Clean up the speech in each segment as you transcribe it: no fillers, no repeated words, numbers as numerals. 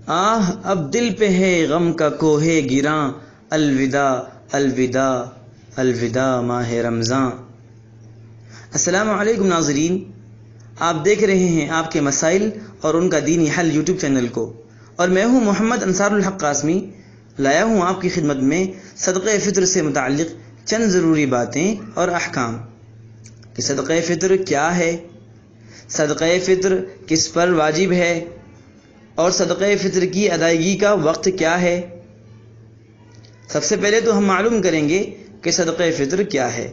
آہ اب دل پہ ہے غم کا کوہ گراں، الوداع الوداع الوداع ماہ رمضان۔ السلام علیکم ناظرین، آپ دیکھ رہے ہیں آپ کے مسائل اور ان کا دینی حل یوٹیوب چینل کو، اور میں ہوں محمد انصار الحق قاسمی، لایا ہوں آپ کی خدمت میں صدقہ فطر سے متعلق چند ضروری باتیں اور احکام کہ صدقہ فطر کیا ہے، صدقہ فطر کس پر واجب ہے، اور صدقہ فطر کی ادائیگی کا وقت کیا ہے۔ سب سے پہلے تو ہم معلوم کریں گے کہ صدقہ فطر کیا ہے۔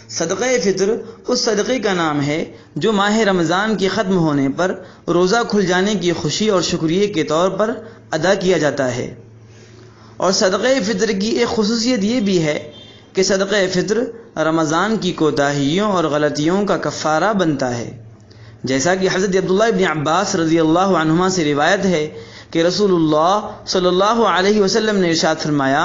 صدقہ فطر اس صدقے کا نام ہے جو ماہ رمضان کے ختم ہونے پر روزہ کھل جانے کی خوشی اور شکریہ کے طور پر ادا کیا جاتا ہے۔ اور صدقہ فطر کی ایک خصوصیت یہ بھی ہے کہ صدقہ فطر رمضان کی کوتاہیوں اور غلطیوں کا کفارہ بنتا ہے، جیسا کہ حضرت عبداللہ ابن عباس رضی اللہ عنہما سے روایت ہے کہ رسول اللہ صلی اللہ علیہ وسلم نے ارشاد فرمایا،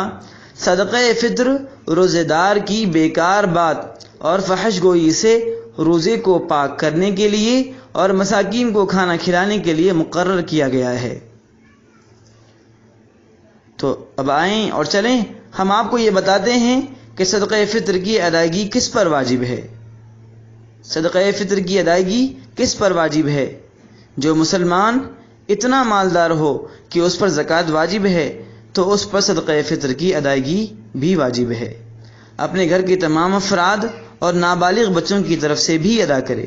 صدقہ فطر روزے دار کی بیکار بات اور فحش گوئی سے روزے کو پاک کرنے کے لیے اور مساکین کو کھانا کھلانے کے لیے مقرر کیا گیا ہے۔ تو اب آئیں اور چلیں ہم آپ کو یہ بتاتے ہیں کہ صدقہ فطر کی ادائیگی کس پر واجب ہے۔ صدقہ فطر کی ادائیگی کس پر واجب ہے؟ جو مسلمان اتنا مالدار ہو کہ اس پر زکوٰۃ واجب ہے تو اس پر صدقہ فطر کی ادائیگی بھی واجب ہے۔ اپنے گھر کے تمام افراد اور نابالغ بچوں کی طرف سے بھی ادا کرے،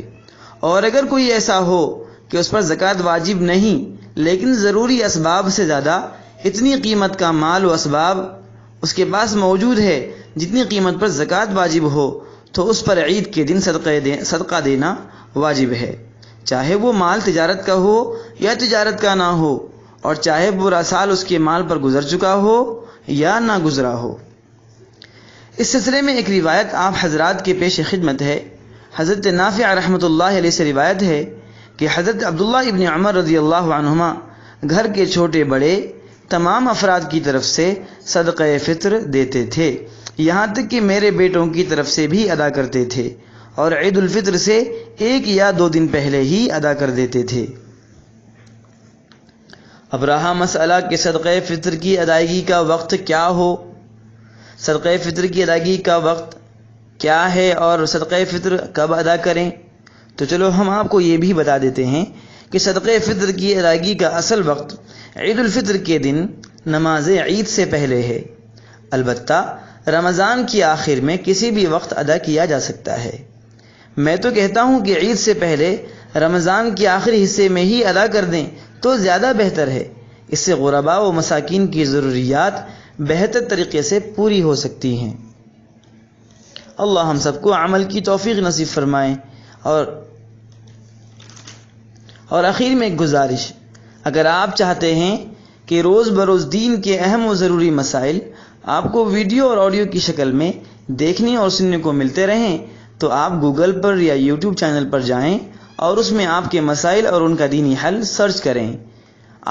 اور اگر کوئی ایسا ہو کہ اس پر زکوٰۃ واجب نہیں لیکن ضروری اسباب سے زیادہ اتنی قیمت کا مال و اسباب اس کے پاس موجود ہے جتنی قیمت پر زکوٰۃ واجب ہو، تو اس پر عید کے دن صدقہ دینا واجب ہے، چاہے وہ مال تجارت کا ہو یا تجارت کا نہ ہو، اور چاہے پورا سال اس کے مال پر گزر چکا ہو یا نہ گزرا ہو۔ اس سلسلے میں ایک روایت آپ حضرات کے پیش خدمت ہے۔ حضرت نافع رحمۃ اللہ علیہ سے روایت ہے کہ حضرت عبداللہ ابن عمر رضی اللہ عنہما گھر کے چھوٹے بڑے تمام افراد کی طرف سے صدقہ فطر دیتے تھے، یہاں تک کہ میرے بیٹوں کی طرف سے بھی ادا کرتے تھے، اور عید الفطر سے 1 یا 2 دن پہلے ہی ادا کر دیتے تھے۔ اب رہا مسئلہ کہ صدقہ فطر کی ادائیگی کا وقت کیا ہو۔ صدقہ فطر کی ادائیگی کا وقت کیا ہے اور صدقہ فطر کب ادا کریں؟ تو چلو ہم آپ کو یہ بھی بتا دیتے ہیں کہ صدقہ فطر کی ادائیگی کا اصل وقت عید الفطر کے دن نماز عید سے پہلے ہے، البتہ رمضان کی آخر میں کسی بھی وقت ادا کیا جا سکتا ہے۔ میں تو کہتا ہوں کہ عید سے پہلے رمضان کے آخری حصے میں ہی ادا کر دیں تو زیادہ بہتر ہے، اس سے غرباء و مساکین کی ضروریات بہتر طریقے سے پوری ہو سکتی ہیں۔ اللہ ہم سب کو عمل کی توفیق نصیب فرمائے۔ اور آخر میں ایک گزارش، اگر آپ چاہتے ہیں کہ روز بروز دین کے اہم و ضروری مسائل آپ کو ویڈیو اور آڈیو کی شکل میں دیکھنے اور سننے کو ملتے رہیں، تو آپ گوگل پر یا یوٹیوب چینل پر جائیں اور اس میں آپ کے مسائل اور ان کا دینی حل سرچ کریں۔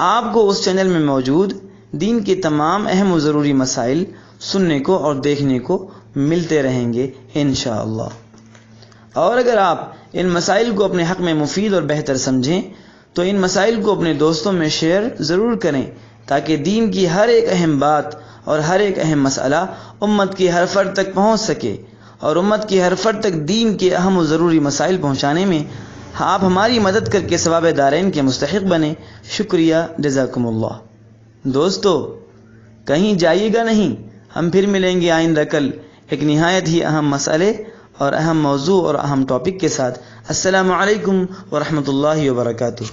آپ کو اس چینل میں موجود دین کے تمام اہم و ضروری مسائل سننے کو اور دیکھنے کو ملتے رہیں گے انشاءاللہ۔ اور اگر آپ ان مسائل کو اپنے حق میں مفید اور بہتر سمجھیں تو ان مسائل کو اپنے دوستوں میں شیئر ضرور کریں، تاکہ دین کی ہر ایک اہم بات اور ہر ایک اہم مسئلہ امت کی ہر فرد تک پہنچ سکے، اور امت کی ہر فرد تک دین کے اہم و ضروری مسائل پہنچانے میں آپ ہماری مدد کر کے ثواب دارین کے مستحق بنیں۔ شکریہ، جزاکم اللہ۔ دوستو کہیں جائیے گا نہیں، ہم پھر ملیں گے آئندہ کل ایک نہایت ہی اہم مسئلے اور اہم موضوع اور اہم ٹاپک کے ساتھ۔ السلام علیکم ورحمۃ اللہ وبرکاتہ۔